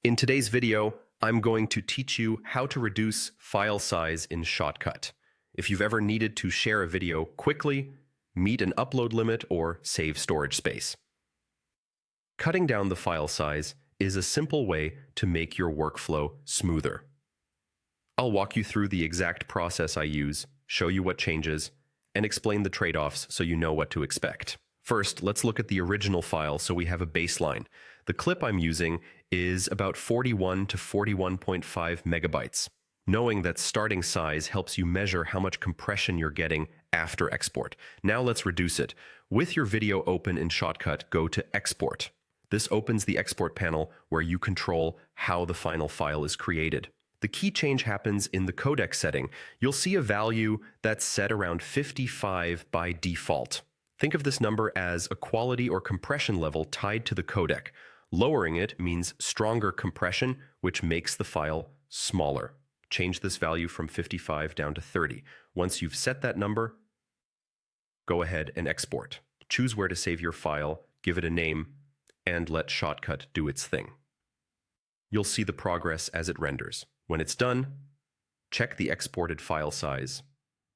In today's video, I'm going to teach you how to reduce file size in Shotcut. If you've ever needed to share a video quickly, meet an upload limit, or save storage space. Cutting down the file size is a simple way to make your workflow smoother. I'll walk you through the exact process I use, show you what changes, and explain the trade-offs so you know what to expect. First, let's look at the original file so we have a baseline. The clip I'm using is about 41 to 41.5 megabytes. Knowing that starting size helps you measure how much compression you're getting after export. Now let's reduce it. With your video open in Shotcut, go to Export. This opens the export panel where you control how the final file is created. The key change happens in the codec setting. You'll see a value that's set around 55 by default. Think of this number as a quality or compression level tied to the codec. Lowering it means stronger compression, which makes the file smaller. Change this value from 55 down to 30. Once you've set that number, go ahead and export. Choose where to save your file, give it a name, and let Shotcut do its thing. You'll see the progress as it renders. When it's done, check the exported file size.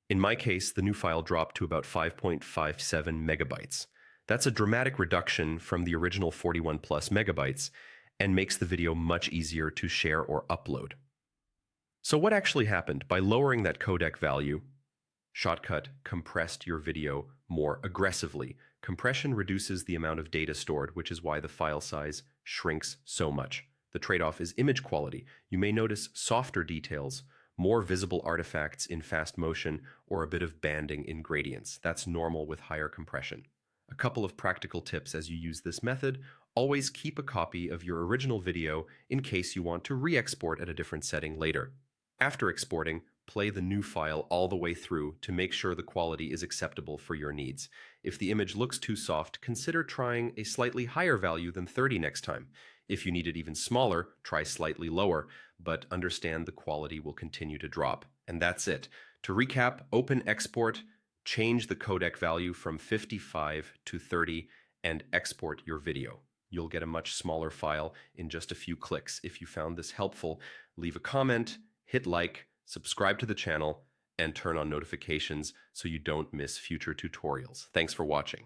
In my case, the new file dropped to about 5.57 megabytes. That's a dramatic reduction from the original 41 plus megabytes and makes the video much easier to share or upload. So what actually happened? By lowering that codec value, Shotcut compressed your video more aggressively. Compression reduces the amount of data stored, which is why the file size shrinks so much. The trade-off is image quality. You may notice softer details, more visible artifacts in fast motion, or a bit of banding in gradients. That's normal with higher compression. A couple of practical tips as you use this method: always keep a copy of your original video in case you want to re-export at a different setting later. After exporting, play the new file all the way through to make sure the quality is acceptable for your needs. If the image looks too soft, consider trying a slightly higher value than 30 next time. If you need it even smaller, try slightly lower, but understand the quality will continue to drop. And that's it. To recap, open export, change the codec value from 55 to 30, and export your video. You'll get a much smaller file in just a few clicks. If you found this helpful, leave a comment, hit like, subscribe to the channel, and turn on notifications so you don't miss future tutorials. Thanks for watching.